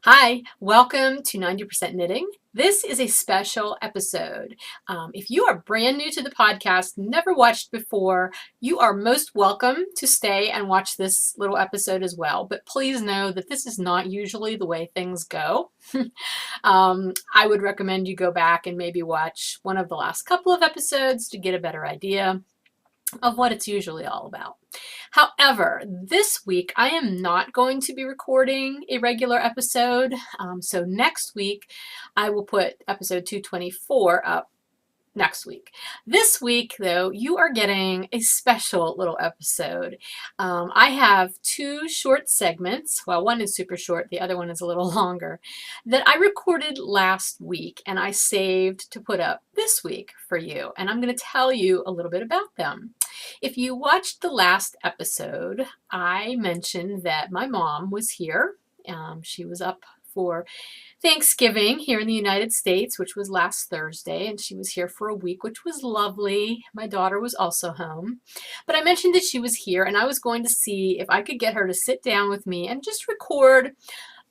Hi, welcome to 90% Knitting. This is a special episode. If you are brand new to the podcast, never watched before, you are most welcome to stay and watch this little episode as well. But please know that this is not usually the way things go. I would recommend you go back and maybe watch one of the last couple of episodes to get a better idea of what it's usually all about. However, this week I am not going to be recording a regular episode. So next week I will put episode 224 up next week. This week, though, you are getting a special little episode. I have two short segments. Well, one is super short, the other one is a little longer, that I recorded last week and I saved to put up this week for you. And I'm going to tell you a little bit about them. If you watched the last episode, I mentioned that my mom was here. She was up for Thanksgiving here in the United States, which was last Thursday, and she was here for a week, which was lovely. My daughter was also home. But I mentioned that she was here, and I was going to see if I could get her to sit down with me and just record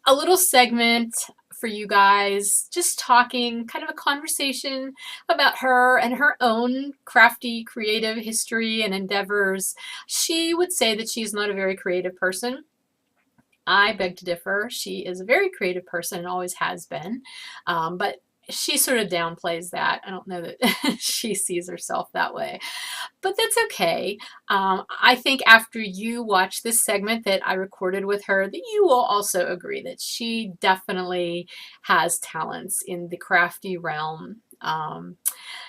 a little segment for you guys, just talking, kind of a conversation about her and her own crafty, creative history and endeavors. She would say that she's not a very creative person. I beg to differ. She is a very creative person and always has been, but she sort of downplays that. I don't know that she sees herself that way, but that's okay. I think after you watch this segment that I recorded with her, that you will also agree that she definitely has talents in the crafty realm.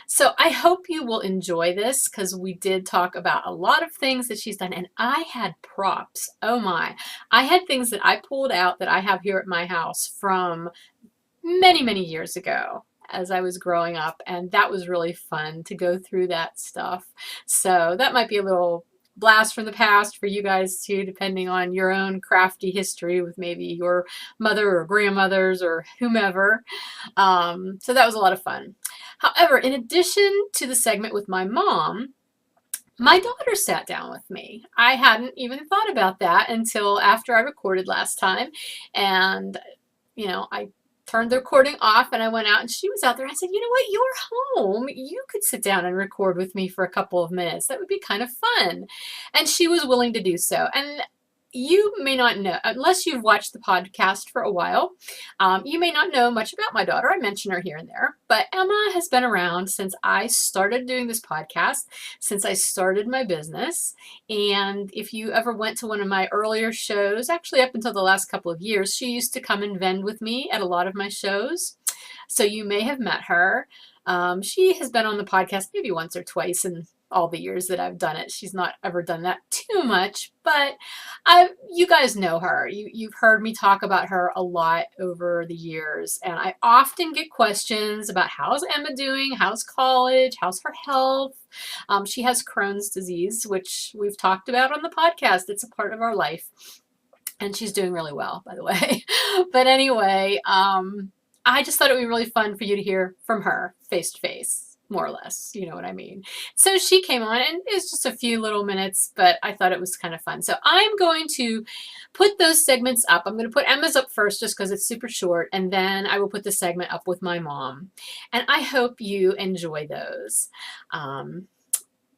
So I hope you will enjoy this because we did talk about a lot of things that she's done, and I had props. Oh my. I had things that I pulled out that I have here at my house from many, many years ago as I was growing up, and that was really fun to go through that stuff. So that might be a little blast from the past for you guys too, depending on your own crafty history with maybe your mother or grandmothers or whomever. So that was a lot of fun. However, in addition to the segment with my mom, my daughter sat down with me. I hadn't even thought about that until after I recorded last time. And, I turned the recording off and I went out and she was out there. I said, you know what? You're home. You could sit down and record with me for a couple of minutes. That would be kind of fun. And she was willing to do so. And you may not know, unless you've watched the podcast for a while, you may not know much about my daughter. I mention her here and there, but Emma has been around since I started doing this podcast, since I started my business. And if you ever went to one of my earlier shows, actually up until the last couple of years, she used to come and vend with me at a lot of my shows. So you may have met her. She has been on the podcast maybe once or twice in all the years that I've done it. She's not ever done that too much, but you guys know her. You've heard me talk about her a lot over the years, and I often get questions about how's Emma doing, how's college, how's her health. She has Crohn's disease, which we've talked about on the podcast. It's a part of our life, and she's doing really well, by the way. But anyway, I just thought it would be really fun for you to hear from her face to face, more or less. You know what I mean? So she came on, and it was just a few little minutes, but I thought it was kind of fun. So I'm going to put those segments up. I'm going to put Emma's up first just because it's super short, and then I will put the segment up with my mom. And I hope you enjoy those.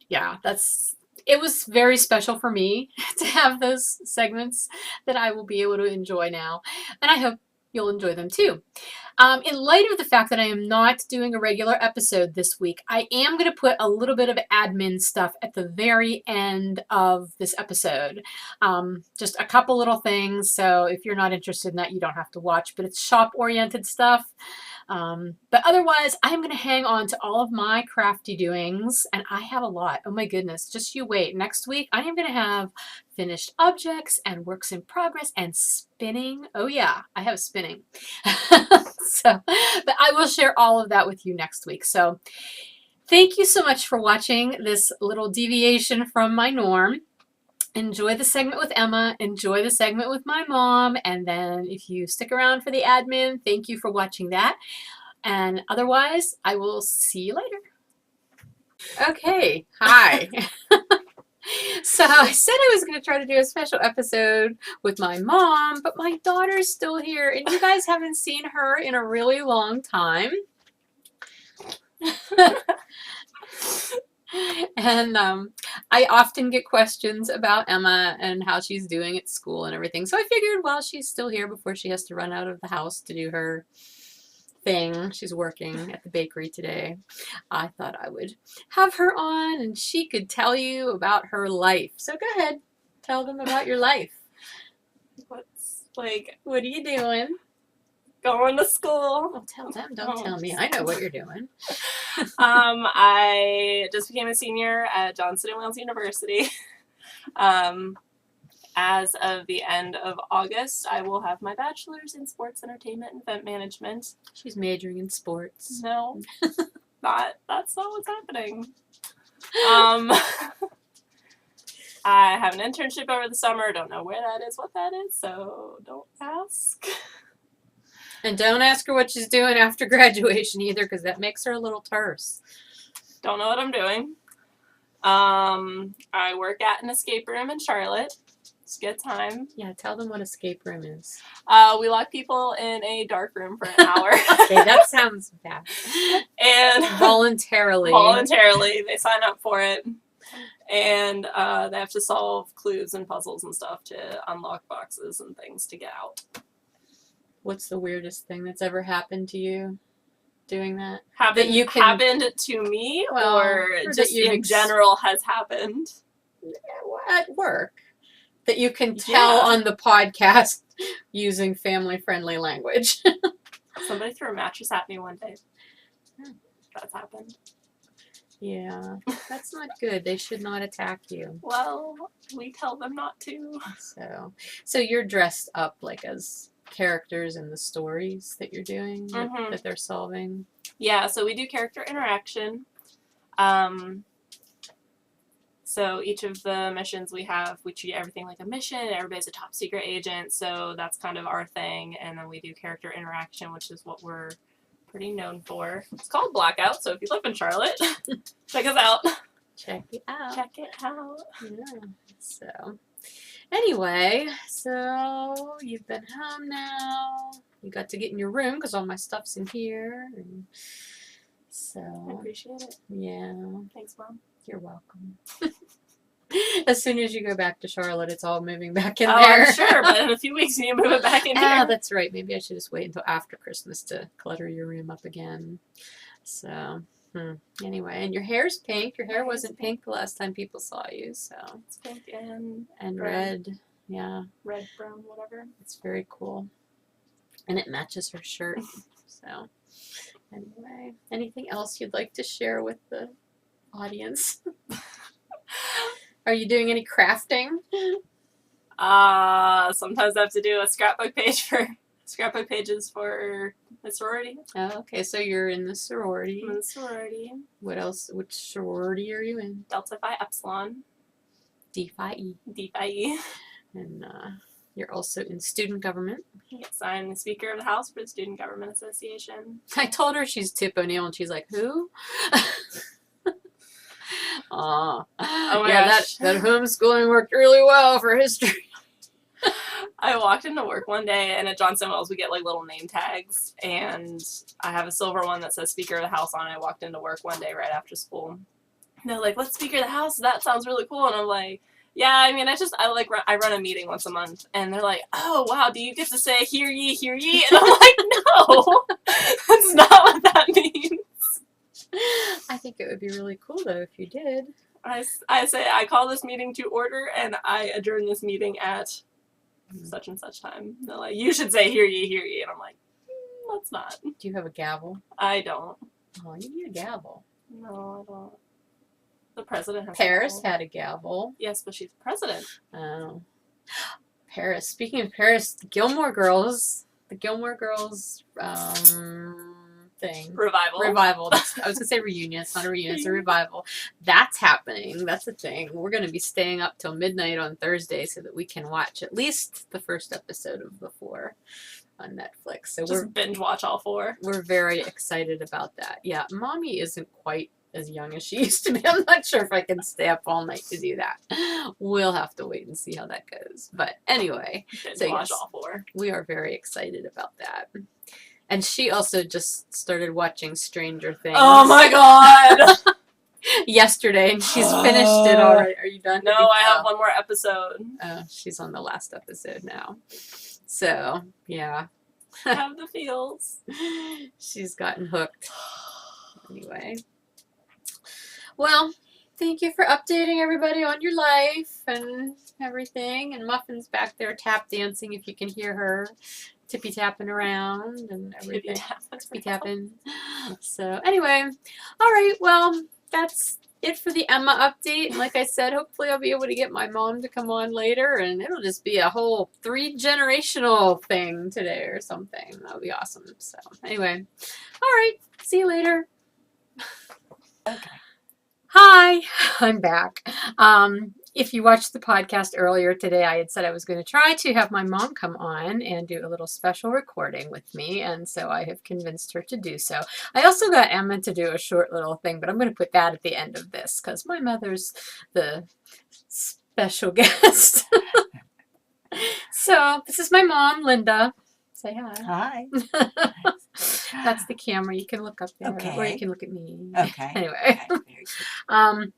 Yeah, it was very special for me to have those segments that I will be able to enjoy now. And I hope you'll enjoy them too. In light of the fact that I am not doing a regular episode this week, I am going to put a little bit of admin stuff at the very end of this episode. Just a couple little things, so if you're not interested in that, you don't have to watch, but it's shop-oriented stuff. But otherwise, I'm going to hang on to all of my crafty doings, and I have a lot. Oh my goodness, just you wait. Next week, I am going to have finished objects and works in progress and spinning. Oh yeah, I have spinning. But I will share all of that with you next week. So thank you so much for watching this little deviation from my norm. Enjoy the segment with Emma, enjoy the segment with my mom, and then if you stick around for the admin, thank you for watching that. And otherwise, I will see you later. Okay, hi. So I said I was going to try to do a special episode with my mom, but my daughter's still here, and you guys haven't seen her in a really long time. And I often get questions about Emma and how she's doing at school and everything. So I figured while she's still here before she has to run out of the house to do her thing, she's working at the bakery today, I thought I would have her on and she could tell you about her life. So go ahead, tell them about your life. What are you doing? Going to school. Well, tell them, don't tell me. I know what you're doing. I just became a senior at Johnson & Wales University. As of the end of August, I will have my bachelor's in sports entertainment and event management. She's majoring in sports. No, that's not what's happening. I have an internship over the summer. Don't know where that is, what that is, so don't ask. And don't ask her what she's doing after graduation either, because that makes her a little terse. Don't know what I'm doing. I work at an escape room in Charlotte. It's a good time. Yeah, tell them what escape room is. We lock people in a dark room for an hour. Okay, that sounds bad. And voluntarily, they sign up for it. And they have to solve clues and puzzles and stuff to unlock boxes and things to get out. What's the weirdest thing that's ever happened to you doing that? Happened to me, or just in general has happened? At work. That you can tell on the podcast using family-friendly language. Somebody threw a mattress at me one day. That's happened. Yeah, that's not good. They should not attack you. Well, we tell them not to. So you're dressed up like as characters in the stories that you're doing, that they're solving? Yeah, so we do character interaction. So each of the missions we treat everything like a mission. Everybody's a top secret agent, so that's kind of our thing. And then we do character interaction, which is what we're pretty known for. It's called Blackout, so if you live in Charlotte, check us out. Check it out. Check it out. Yeah. So anyway, so you've been home now. You got to get in your room because all my stuff's in here. And so I appreciate it. Yeah. Thanks, Mom. You're welcome. As soon as you go back to Charlotte, it's all moving back in there. I'm sure, but in a few weeks you move it back in here. That's right. Maybe I should just wait until after Christmas to clutter your room up again. So, anyway, and your hair's pink. Your hair wasn't pink the last time people saw you, so. It's pink and red. Yeah. Red, brown, whatever. It's very cool. And it matches her shirt. So, anyway, anything else you'd like to share with the audience? Are you doing any crafting? Sometimes I have to do a scrapbook pages for the sorority. Oh, okay. So you're in the sorority. I'm in the sorority. What else? Which sorority are you in? Delta Phi Epsilon. D Phi E. D Phi E. And you're also in student government. Yes, I'm the Speaker of the House for the Student Government Association. I told her she's Tip O'Neill, and she's like, who? Oh my gosh. That homeschooling worked really well for history. I walked into work one day, and at Johnson & Wales we get like little name tags, and I have a silver one that says Speaker of the House on it. I walked into work one day right after school, and they're like, "What's Speaker of the House? That sounds really cool." And I'm like, "Yeah, I mean, I run a meeting once a month," and they're like, "Oh wow, do you get to say hear ye, hear ye?" And I'm like, "No, that's not what that means." I think it would be really cool though if you did. I say I call this meeting to order, and I adjourn this meeting at such and such time. They're like, "You should say hear ye," and I'm like, "Let's not." Do you have a gavel? I don't. Oh, you need a gavel. No, I don't. The president has Paris a gavel. had a gavel. Yes, but she's the president. Oh. Paris. Speaking of Paris, the Gilmore Girls thing. Revival. I was going to say reunion. It's not a reunion. It's a revival. That's happening. That's a thing. We're going to be staying up till midnight on Thursday so that we can watch at least the first episode of the 4 on Netflix. So just binge watch all 4. We're very excited about that. Yeah, Mommy isn't quite as young as she used to be. I'm not sure if I can stay up all night to do that. We'll have to wait and see how that goes. But anyway, so Watch yes, all 4. we are very excited about that. And she also just started watching Stranger Things. Oh my god! Yesterday, and she's finished it already. Are you done? No, I have one more episode. She's on the last episode now. So, yeah. I have the feels. She's gotten hooked. Anyway. Well, thank you for updating everybody on your life and everything. And Muffin's back there tap dancing if you can hear her. Tippy tapping around and everything. Tippy tapping. So, anyway. All right. Well, that's it for the Emma update. And like I said, hopefully I'll be able to get my mom to come on later, and it'll just be a whole 3-generational thing today or something. That'll be awesome. So anyway, all right. See you later. Okay. Hi, I'm back. If you watched the podcast earlier today, I had said I was going to try to have my mom come on and do a little special recording with me, and so I have convinced her to do so. I also got Emma to do a short little thing, but I'm going to put that at the end of this because my mother's the special guest. So this is my mom, Linda. Say hi. Hi. That's the camera. You can look up there, or Okay. you can look at me. Okay. Anyway. Okay, very good.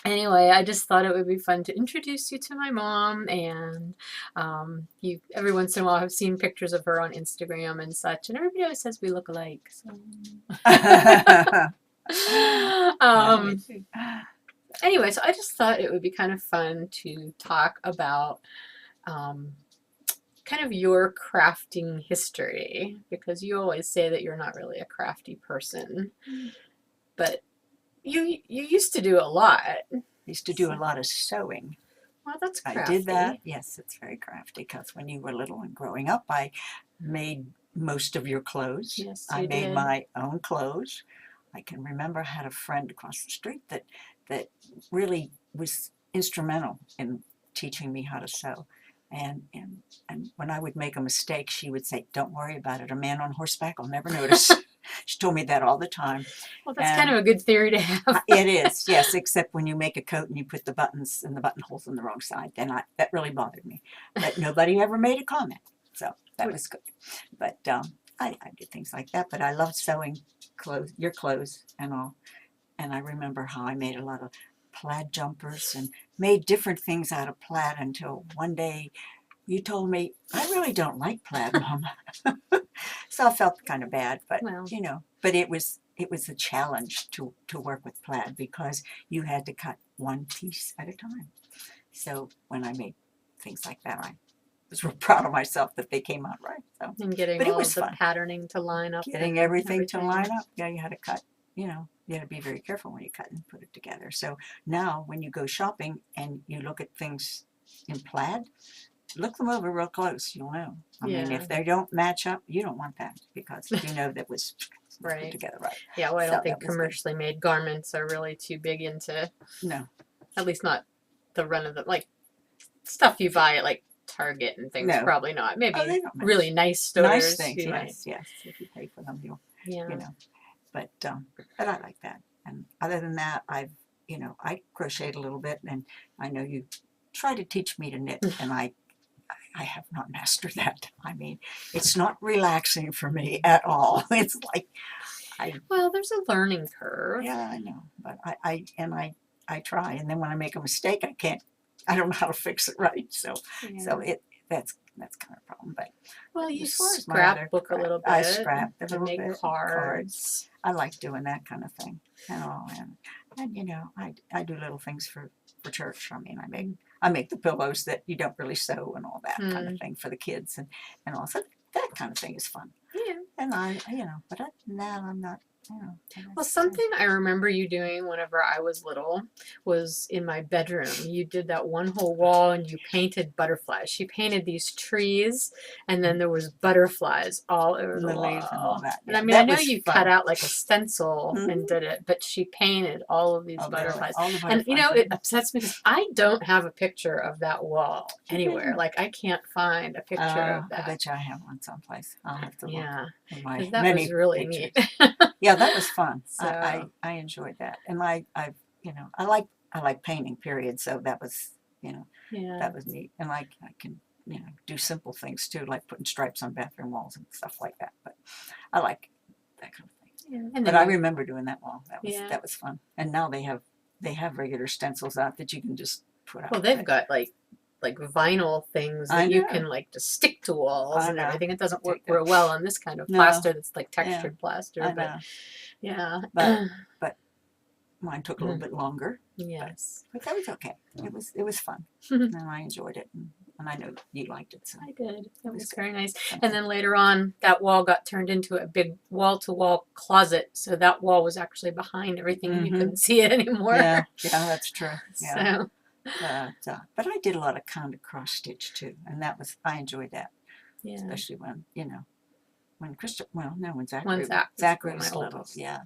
Anyway, I just thought it would be fun to introduce you to my mom, and you every once in a while have seen pictures of her on Instagram and such, and everybody always says we look alike. So. Anyway, so I just thought it would be kind of fun to talk about kind of your crafting history, because you always say that you're not really a crafty person, but you used to do a lot. Used to do a lot of sewing. Well, that's crafty. I did that. Yes, it's very crafty because when you were little and growing up, I made most of your clothes. Yes, I you made did. my own clothes. I can remember I had a friend across the street that really was instrumental in teaching me how to sew. And when I would make a mistake, she would say, "Don't worry about it. A man on horseback will never notice." She told me that all the time. Well, that's kind of a good theory to have. It is, yes, except when you make a coat and you put the buttons and the buttonholes on the wrong side, then that really bothered me. But nobody ever made a comment, so that was good. But I did things like that, but I loved sewing your clothes and all. And I remember how I made a lot of plaid jumpers and made different things out of plaid until one day you told me, "I really don't like plaid, Mama." So I felt kind of bad, but Well. you know, but it was a challenge to work with plaid because you had to cut one piece at a time. So when I made things like that, I was real proud of myself that they came out right. So And getting But it all was of the fun. patterning to line up. getting and everything to line up, yeah, you had to cut. You know, you had to be very careful when you cut and put it together. So now when you go shopping and you look at things in plaid, look them over real close. You'll know. I mean, Yeah. if they don't match up, you don't want that because you know that was Right. put together right. Yeah, well, I So don't think that was good. commercially made garments are really too big into, No, at least not the run of the, like, stuff you buy at, like, Target and things. No. Probably not. Maybe oh, they don't match. really nice stores. Nice things. you might- Yes. If you pay for them, you'll Yeah. you know. But I like that. And other than that, I crocheted a little bit, and I know you try to teach me to knit, and I have not mastered that. I mean, it's not relaxing for me at all. It's like Well, there's a learning curve. yeah, I know, but I try, and then when I make a mistake, I don't know how to fix it right. So Yeah. that's kind of a problem. But Well, you as far as my other scrapbook a little bit. I scrapped a and little make bit. cards. I like doing that kind of thing and all, and you know, I do little things for church. I mean, I make the pillows that you don't really sew and all that kind of thing for the kids and all. So that kind of thing is fun. Yeah. And but other than that, I'm not, Well, something I remember you doing whenever I was little was in my bedroom. You did that one whole wall and you painted butterflies. She painted these trees and then there was butterflies all over the lilies and all wall. that. And Yeah, I mean, I that know was you fun. cut out like a stencil and Mhm. did it, but she painted all of these Oh, really? butterflies. All the And you know, butterflies. it upsets me because I don't have a picture of that wall anywhere. Like I can't find a picture of I that. bet you I have one someplace. I'll have to look Yeah, in my because that many was really pictures. neat. Yeah, Yeah, that was fun. So- I enjoyed that, and I I like painting. Period. So that was Yeah. that was neat, and I can do simple things too, like putting stripes on bathroom walls and stuff like that. But I like that kind of thing. Yeah. And But then I you- remember doing that wall. Yeah. That was fun. And now they have regular stencils out that you can just put out. well, they've but- got like vinyl things I that you know. can like just stick to walls I and know. everything. It doesn't work Take that. real well on this kind of No. plaster that's like textured plaster. I But know. yeah. But- Mine took a little bit longer, yes. but that was okay. It was fun, and I enjoyed it, and I know you liked it. So I did. It was was very nice. okay. And then later on, that wall got turned into a big wall-to-wall closet. So that wall was actually behind everything. And you Mhm. couldn't see it anymore. yeah, that's true. Yeah. So But I did a lot of kind of cross stitch too, and I enjoyed that, yeah. especially when when Christopher. Well, no, when Zachary. When Zach was Zachary my was little. oldest. Yeah,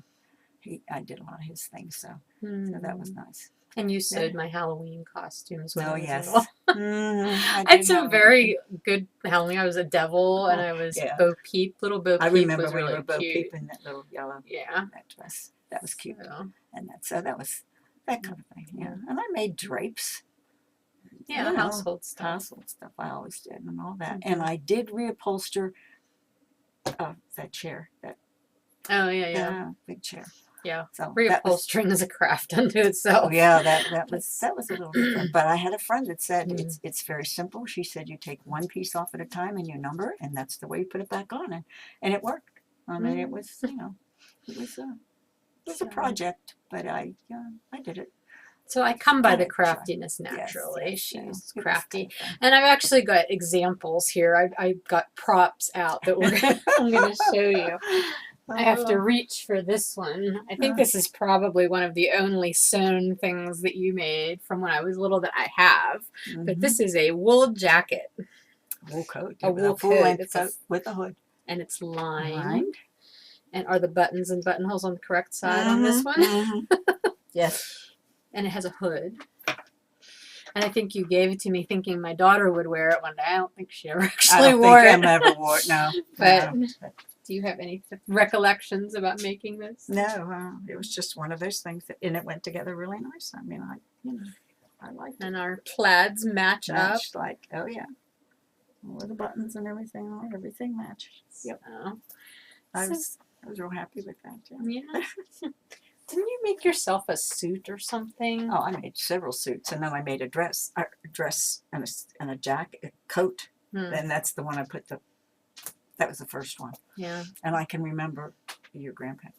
I did a lot of his things, so that was nice. And you sewed my Halloween costumes when Oh I was yes, little. I I had did some have- very good Halloween. I was a devil and I was Yeah. Bo Peep. Little Bo Peep I remember was when really you were Bo cute. Peep in that little yellow Yeah. that dress. That was cute, So, and that was that kind of thing. Yeah, and I made drapes. yeah, You know, household stuff. household stuff. I always did, and all that. Mhm. And I did reupholster that chair, that Oh yeah. big chair. Yeah. So that was, Reupholstering is a craft unto itself. oh yeah, that was a little different. But I had a friend that said Mm. it's very simple. She said you take one piece off at a time and you number it, and that's the way you put it back on, and it worked. I mean, it Mm. was it was a So- project, but I did it. So I come by the Kinda try. craftiness naturally. Yes, She's yeah. It was crafty. kinda fun. And I've actually got examples here. I've got props out that I'm going to show you. I have to reach for this one. I think this is probably one of the only sewn things that you made from when I was little that I have. But Mhm. this is a wool jacket, wool coat, a with wool full coat. length It's a- coat with a hood. and it's lined. Lined. And are the buttons and buttonholes on the correct side on this Mhm, one? mhm. Yes. And it has a hood. And I think you gave it to me thinking my daughter would wear it one day. I don't think she ever I actually don't wore think it. I ever wore it. No. But- no. Do you have any recollections about making this? No, it was just one of those things, and it went together really nice. I mean, I liked it. And our plaids match up. Matched like, oh yeah, all the buttons and everything, everything matched. Yep, So, I was real happy with that. Yeah. yeah. Didn't you make yourself a suit or something? Oh, I made several suits, and then I made a dress and a jacket, a coat, Hmm. and that's the one I put that was the first one. Yeah. And I can remember your grandpa,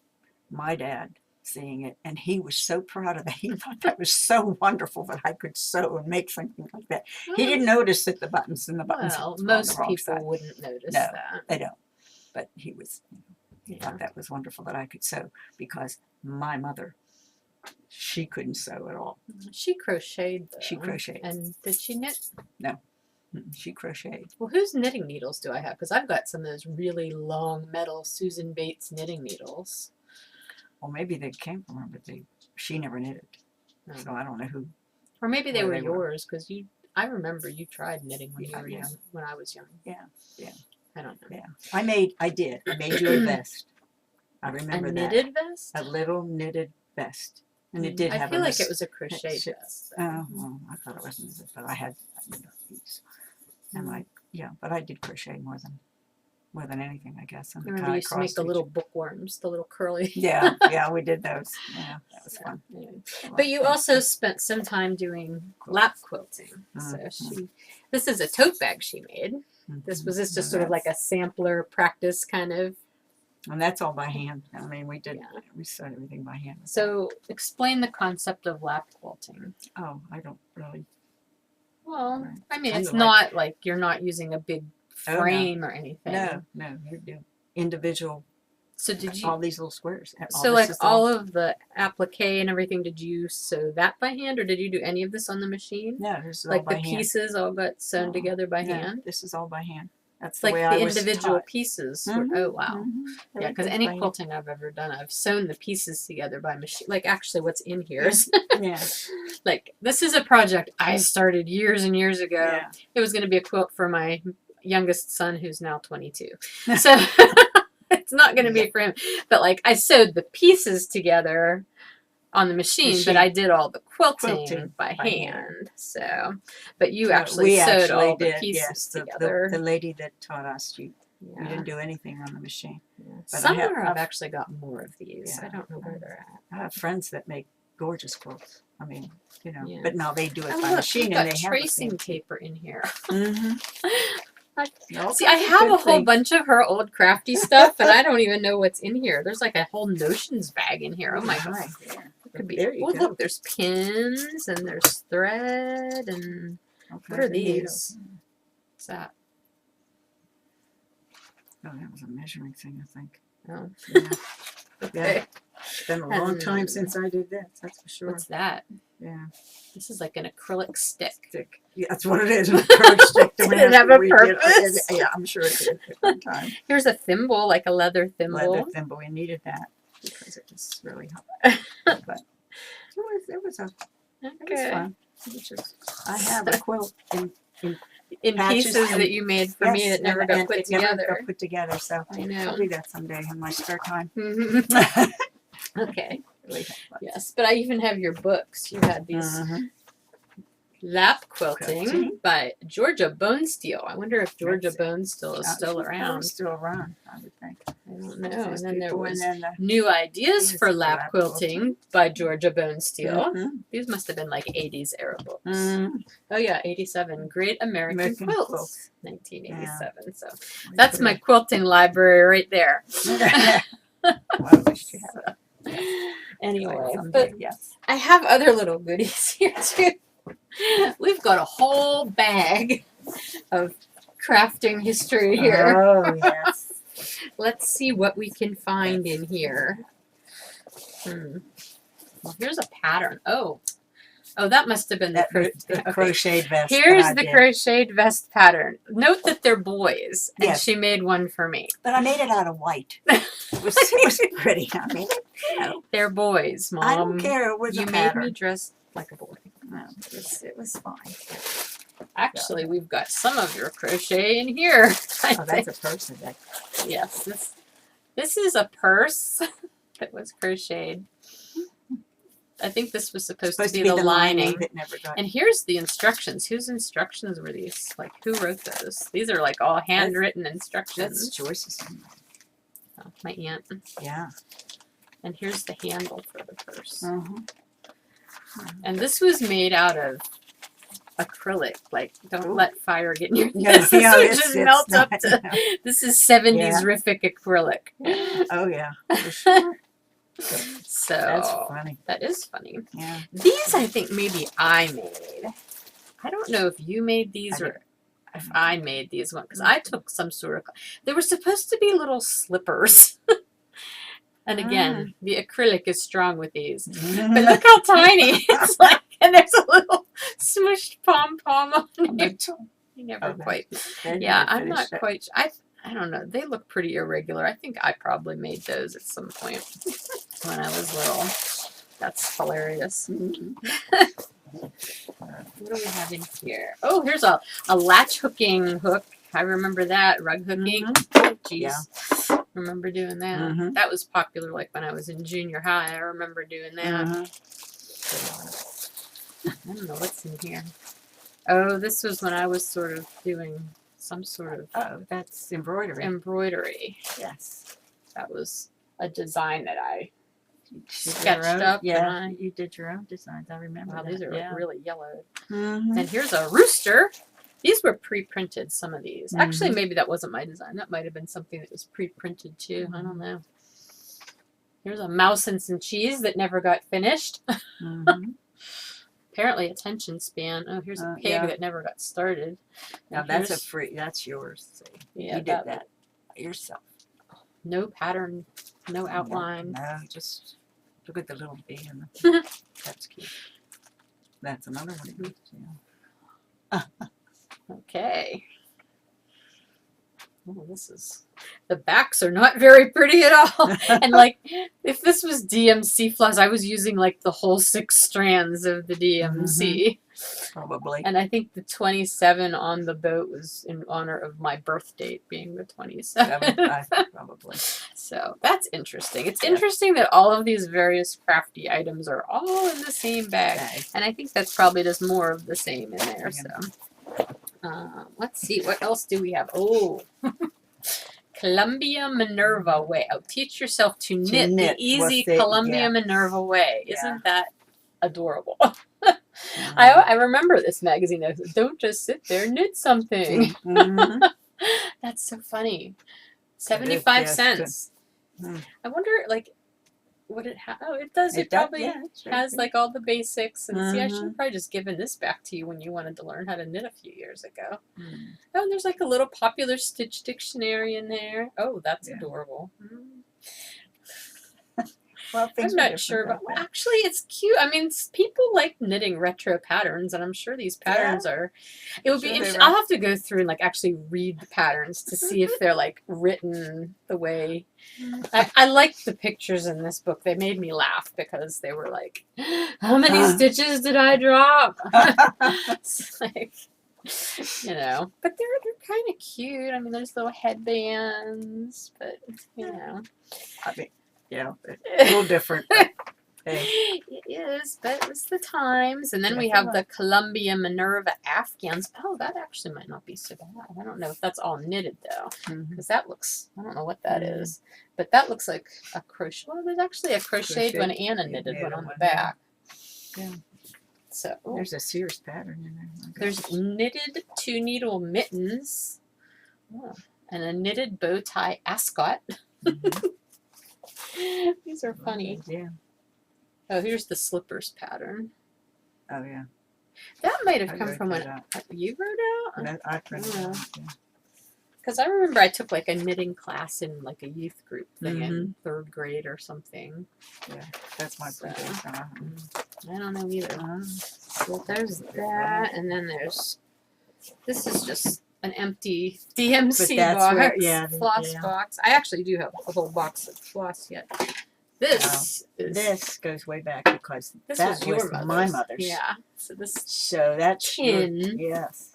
my dad, seeing it, and he was so proud of that. He thought that was so wonderful that I could sew and make something like that. He didn't notice that the buttons and the buttons Well, were on the most wrong people side. wouldn't notice No. that. They don't, but he was. He Yeah. thought that was wonderful that I could sew, because my mother, she couldn't sew at all. She crocheted though. She crocheted. And did she knit? She crocheted. Well, whose knitting needles do I have? Because I've got some of those really long metal Susan Bates knitting needles. Well, maybe they came from her, but she never knitted, No. so I don't know who. Or maybe they Where were they were. yours because I remember you tried knitting when you Yeah, were yeah. young, when I was young. Yeah, yeah. I don't know. Yeah, I made you a vest. I A remember that. knitted vest? A little knitted vest, and it did I have feel a like mis- it was a crochet shit. vest. Oh, well, I thought it wasn't, but I had these, and but I did crochet more than anything, I guess. And I the remember kinda you used to make the cross-stitch. little bookworms, the little curly. Yeah, we did those. Yeah, that was fun. Anyway. I But you liked also spent some time doing lap quilting. So this is a tote bag she made. them. This Mhm. was this So just sort of like a sampler practice kind of. and that's all by hand. I mean, we Yeah. sewed everything by hand. So explain the concept of lap quilting. Oh, I don't really. Well, Right. I mean, Kind it's of like- not like you're not using a big Oh, no. frame or anything. No, you do individual. So did you? All these little squares. So like all of the applique and everything, did you sew that by hand, or did you do any of this on the machine? No, this is all Like by the hand. pieces all got sewn No, together by No, hand. this is all by hand. That's It's the like way the I was individual taught. pieces. Mhm, Oh wow. mhm. Yeah, because Everything's any by hand. quilting I've ever done, I've sewn the pieces together by machine. Like actually, what's in here is Yeah, like this is a project I started years and years ago. yeah. It was going to be a quilt for my youngest son, who's now 22. So it's not going to be for him. But like I sewed the pieces together on the machine, but I did all the quilting by hand. So, but you actually sewed all the pieces together. The lady that taught us, we didn't do anything on the machine. But Somewhere I've actually got more of these. Yeah. I don't know where they're at. I have friends that make gorgeous quilts. I mean, you know, Yeah. but now they do it Oh, by look, machine we've and got they have tracing paper in here. Mm-hmm. See, I have a whole bunch of her old crafty stuff, and I don't even know what's in here. There's like a whole notions bag in here. Oh my god. Yeah. Could be. There you Oh, go. look, there's pins and there's thread and what are these? What's that? Oh, that was a measuring thing, I think. Oh, Yeah. okay. It's been a long time since I did that, that's for sure. What's that? Yeah. This is like an acrylic stick. Stick. Yeah, that's what it is. An acrylic stick. Did it have a purpose? Yeah, I'm sure it did at one time. Here's a thimble, like a leather thimble. Leather thimble. We needed that because it was really hot. But it was fun. It was just, I have a quilt in patches pieces and- that you made for me that never got put it never together. got put together, so I I'll know. do that someday in my spare time. Okay. Really have fun. Yes, but I even have your books. You had these Mhm. lap quilting Quilting. by Georgia Bonesteel. I wonder if Georgia That's Bonesteel is She's still probably around. Still around, I would think. I don't know. And These then there people, was and then New Ideas Ideas for for Lap Lap Quilting by Georgia Bonesteel. Mhm. These must have been like 80s era books. Mhm. Oh yeah, 87. Great American, American Quilts. Quilts. 1987. So that's my quilting library right there. Well, I wish you had Anyway, someday, but yes. I have other little goodies here too. We've got a whole bag of crafting history here. Oh yes. Let's see what we can find in here. Well, here's a pattern. Oh, that must have been That the the crocheted vest. that Here's I the did. crocheted vest pattern. Note that they're boys, and Yes. she made one for me. But I made it out of white. It was pretty. I mean, you know, They're boys, Mom. I don't care. It was You a made pattern. me dress like a boy. No, it was fine. Actually, we've got some of your crochet in here. I Oh, think. that's a person. That, Yes, this is a purse that was crocheted. I think this was supposed to be the lining. that never got. And here's the instructions. Whose instructions were these? Like, who wrote those? These are like all handwritten That's instructions. Joyce's. Oh, my aunt. Yeah. And here's the handle for the purse. Uh-huh. And this was made out of acrylic. Like, don't Ooh. let fire get in your No, this no, would it's- just it's melt up not, to. no. This is 70s Yeah. rific acrylic. Oh yeah. For sure. So That's funny. that is funny. Yeah. These I think maybe I made. I don't know if you made these I or if I made these ones because I took some sort of. They were supposed to be little slippers. And again, the acrylic is strong with these. But look how tiny it's like, and there's a little smushed pom pom on it. You never Okay. quite. Then Yeah, you I'm finish not it. quite. I don't know. They look pretty irregular. I think I probably made those at some point when I was little. That's hilarious. Mhm. What do we have in here? Oh, here's a latch hooking hook. I remember that. Rug hooking. Oh, jeez. Remember doing that. Mhm. That was popular like when I was in junior high. I remember doing that. I don't know what's in here. Oh, this was when I was sort of doing some sort of Oh, that's embroidery. embroidery. Yes. That was a design that I You did sketched your own- up. Yeah, and you did your own designs. I remember wow, that. these are yeah. like really yellow. Mhm. And here's a rooster. These were pre-printed, some of these. Actually, Mhm. maybe that wasn't my design. That might have been something that was pre-printed too. I don't know. Here's a mouse and some cheese that never got finished. Mhm. Apparently attention span. Oh, here's a pig Yeah. that never got started. Now And that's a here's- free. That's yours. See, yeah, you did that yourself. No pattern, no outline. No, just look at the little bee in the. That's cute. That's another one. Yeah. Okay. oh, the backs are not very pretty at all. And like, if this was DMC floss, I was using like the whole 6 strands of the DMC. Probably. And I think the 27 on the boat was in honor of my birth date being the 27th. Probably. So that's interesting. It's Yeah. interesting that all of these various crafty items are all in the same bag. Okay. And I think that's probably just more of the same in there. Yeah. So let's see. What else do we have? Oh. Columbia Minerva Way. Oh, teach yourself to knit, knit. the easy What's it? Columbia Yeah. Minerva Way. Yeah. Isn't that adorable? Mhm. I remember this magazine that says, don't just sit there, knit something. Mhm. That's so funny. It is, 75 yes. cents. Mm. I wonder, like, would it have? Oh, it does. It does, probably yeah, it's very has, good. like, all the basics. And see, I should Mhm. have probably just given this back to you when you wanted to learn how to knit a few years ago. Mm. Oh, and there's, like, a little popular Stitch dictionary in there. Oh, that's Yeah. adorable. Well, things I'm were not different sure, back but then. actually, it's cute. I mean, people like knitting retro patterns, and I'm sure these patterns are. It would be Sure they interesting. were. I'll have to go through and like actually read the patterns to see if they're like written the way. I liked the pictures in this book. They made me laugh because they were like, "How many stitches did I drop?" It's like, you know, but they're kind of cute. I mean, there's little headbands, but you know. I mean, yeah, a little different. But, hey, It is, but it was the times. And then we Yes, it have the Columbia Minerva Afghans. Oh, that actually might not be so bad. I don't know if that's all knitted though, mhm. because that looks, I don't know what that Mhm. is, but that looks like a crochet. Well, there's actually a crocheted one Crochet- and a yeah, knitted one knitted on the one, yeah. back. Yeah. So oh, There's a Sears pattern in there. Okay. there's knitted 2-needle mittens. Oh, and a knitted bow tie ascot. Mhm. These are funny. Yeah. Oh, here's the slippers pattern. Oh yeah. That might have I come wrote from that when out. you wrote out. I printed it Yeah. out, yeah. Because I remember I took like a knitting class in like a youth group thing in Mhm. 3rd grade or something. That's my So, printing. I don't know either. So there's that, and then there's this is just an empty DMC But that's box, where- yeah, floss yeah. box. I actually do have a whole box of floss yet. This is This goes way back because this that was your mother's. my mother's. Yeah. So this So that's your- tin. yes.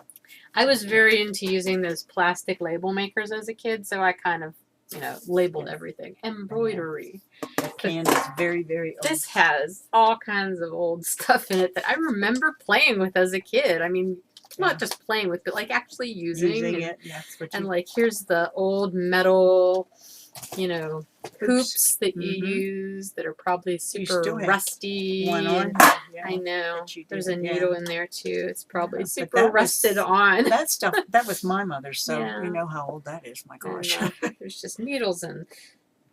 I was very into using those plastic label makers as a kid, so I kind of, you know, labeled everything. Embroidery. That can is very, very old. This has all kinds of old stuff in it that I remember playing with as a kid. I mean, Yeah. not just playing with, but like actually using. and, it. That's what and you like, here's the old metal, you know, hoops that you Mhm. use that are probably super still have rusty. one on. and- Yeah. I know. that you There's did, a yeah. needle in there too. It's probably Yeah, but super that was- rusted on. That stuff that was my mother's, so Yeah. we know how old that is. My gosh. And, there's just needles and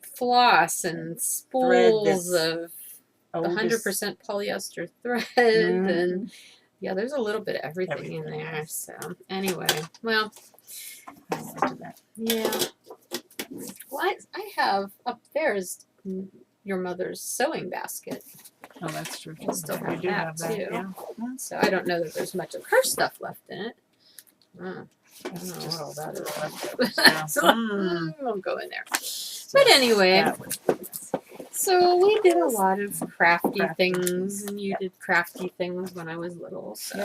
floss and Thread spools that's of Oldest- 100% polyester thread Mhm. and yeah, there's a little bit of everything in Everything. there. So anyway, well, I went to that. yeah. Well, I have up there is your mother's sewing basket, Oh, that's true. I still You have do that, have that, too. yeah. so I don't know that there's much of her stuff left in it. I don't know That's what just all that is. leftovers, yeah. So, Mm. we won't go in there. So But anyway, that was- so we did a lot of crafty Crafty things, things, and you yep. did crafty things when I was little. So,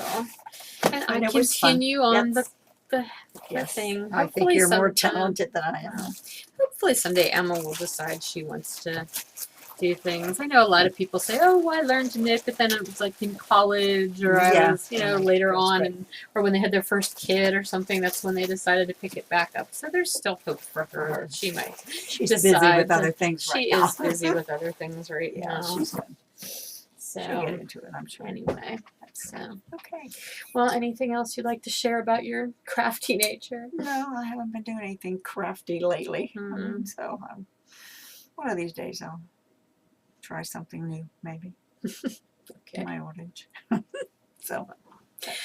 and I And it was fun. continue on Yes. the Yes. thing. I think Hopefully you're more sometime- talented than I am. Hopefully someday Emma will decide she wants to do things. I know a lot of people say, "Oh, I learned to knit," but then it was like in college or I Yeah. was, you know, Yeah. later That's on, right. and or when they had their first kid or something. That's when they decided to pick it back up. So there's still hope for her. that She might. She's busy decide with to- other things She right now. is busy with other things right Yeah, now. she's good. So She'll get into it, I'm sure. anyway, so Okay. well, anything else you'd like to share about your crafty nature? No, I haven't been doing anything crafty lately. Mhm. So one of these days I'll try something new, maybe, Okay. in my old age. So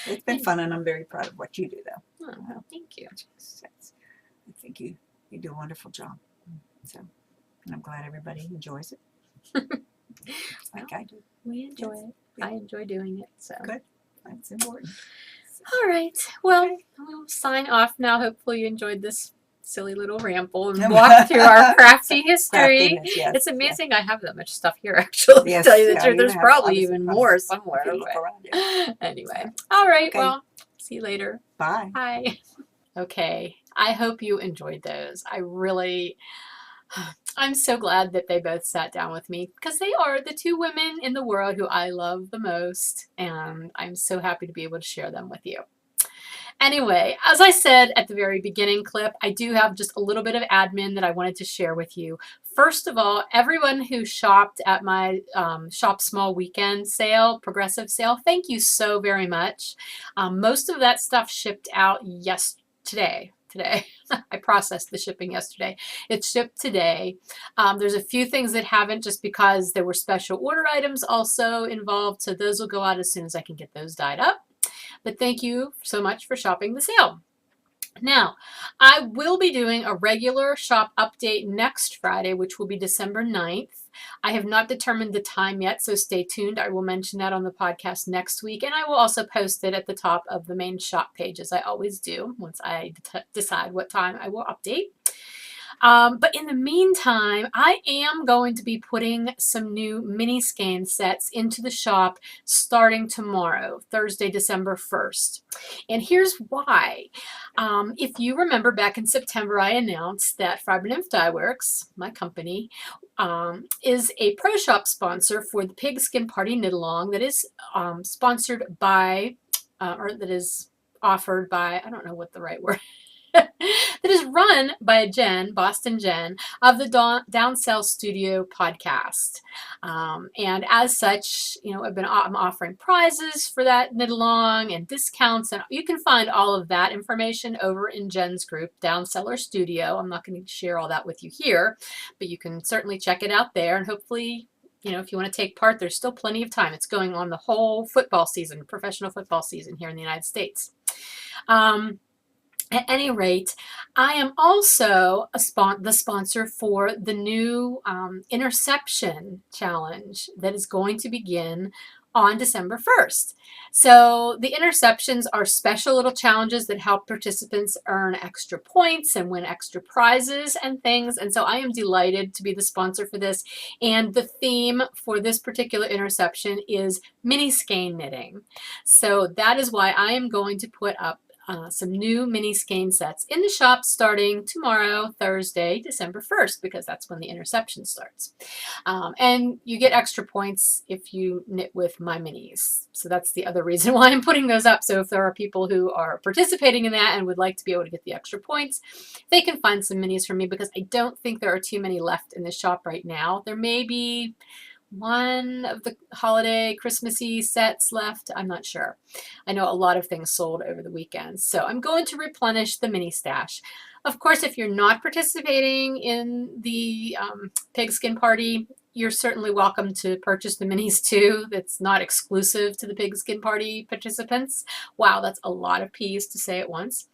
it's been fun, and I'm very proud of what you do, though. Oh, well, thank you. I think you do a wonderful job. So, and I'm glad everybody enjoys it. Like I do. We enjoy it. I enjoy doing it. So. Good. That's important. All right. Well, I'll sign off now. Hopefully you enjoyed this silly little ramble and walk through our crafty history. Craftiness, yes, It's yes. amazing I have that much stuff here, actually. Yes, to tell you the yeah, truth, you there's have probably obviously even from- more if somewhere. you look but- around it. Anyway, all right. Okay. Well, see you later. Bye. Bye. Okay. I hope you enjoyed those. I'm so glad that they both sat down with me because they are the two women in the world who I love the most, and I'm so happy to be able to share them with you. Anyway, as I said at the very beginning clip, I do have just a little bit of admin that I wanted to share with you. First of all, everyone who shopped at my Shop Small Weekend sale, progressive sale, thank you so very much. Most of that stuff shipped out today. I processed the shipping yesterday. It shipped today. There's a few things that haven't just because there were special order items also involved. So those will go out as soon as I can get those dyed up. But thank you so much for shopping the sale. Now, I will be doing a regular shop update next Friday, which will be December 9th. I have not determined the time yet, so stay tuned. I will mention that on the podcast next week, and I will also post it at the top of the main shop page, as I always do, once I decide what time I will update. But in the meantime, I am going to be putting some new mini skein sets into the shop starting tomorrow, Thursday, December 1st. And here's why. If you remember back in September, I announced that Fiber Nymph Dye Works, my company, is a pro shop sponsor for the Pigskin Party Knit Along that is sponsored by, or that is offered by, I don't know what the right word that is run by Jen, Boston Jen, of the Downsell Studio podcast. And as such, you know, I'm offering prizes for that knit along and discounts, and you can find all of that information over in Jen's group, Downseller Studio. I'm not going to share all that with you here, but you can certainly check it out there, and hopefully, you know, if you want to take part, there's still plenty of time. It's going on the whole football season, professional football season here in the United States. At any rate, I am also the sponsor for the new Interception Challenge that is going to begin on December 1st. So the interceptions are special little challenges that help participants earn extra points and win extra prizes and things. And so I am delighted to be the sponsor for this. And the theme for this particular interception is mini skein knitting. So that is why I am going to put up some new mini skein sets in the shop starting tomorrow, Thursday, December 1st, because that's when the interception starts. And you get extra points if you knit with my minis. So that's the other reason why I'm putting those up. So if there are people who are participating in that and would like to be able to get the extra points, they can find some minis from me, because I don't think there are too many left in the shop right now. There may be one of the holiday Christmassy sets left. I'm not sure. I know a lot of things sold over the weekend. So I'm going to replenish the mini stash. Of course, if you're not participating in the Pigskin Party, you're certainly welcome to purchase the minis too. That's not exclusive to the Pigskin Party participants. Wow, that's a lot of P's to say at once.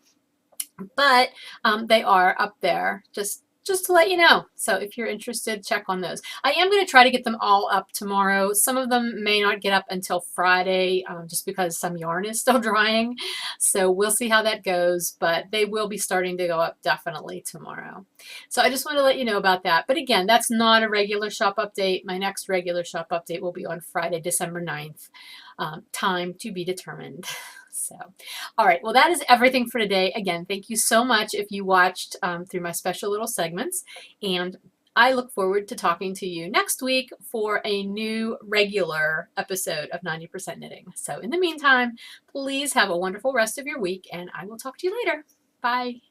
But they are up there, just to let you know. So if you're interested, check on those. I am going to try to get them all up tomorrow. Some of them may not get up until Friday, just because some yarn is still drying. So we'll see how that goes, but they will be starting to go up definitely tomorrow. So I just want to let you know about that. But again, that's not a regular shop update. My next regular shop update will be on Friday, December 9th. Time to be determined. So, all right, well, that is everything for today. Again, thank you so much if you watched through my special little segments, and I look forward to talking to you next week for a new regular episode of 90% Knitting. So in the meantime, please have a wonderful rest of your week, and I will talk to you later. Bye.